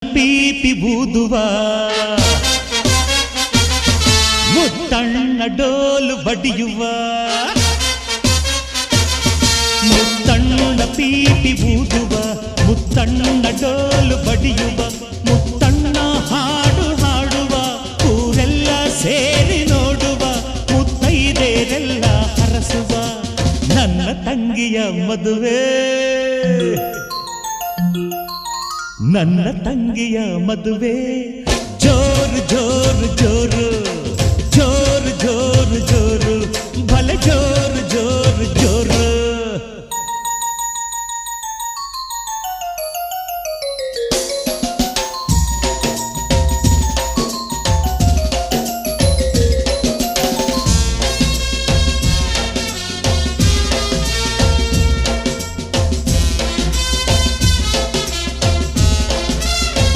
ಪೀಪಿ ಬೂದುವ ಮುತ್ತಣ್ಣ ಡೋಲು ಬಡಿಯುವ ಮುತ್ತಣ್ಣ ಪೀಪಿ ಬೂದುವ ಮುತ್ತಣ್ಣ ಡೋಲು ಬಡಿಯುವ ಮುತ್ತಣ್ಣ ಹಾಡು ಹಾಡುವ ಊರೆಲ್ಲ ಸೇರಿ ನೋಡುವ ಮುತ್ತೈದೆರೆಲ್ಲ ಹರಸುವ ನನ್ನ ತಂಗಿಯ ಮದುವೆ ನನ್ನ ತಂಗಿಯ ಮದುವೆ ಜೋರು ಜೋರು ಜೋರು ಜೋರು ಜೋರು ಜೋರು ಭಲೆ ಜೋರು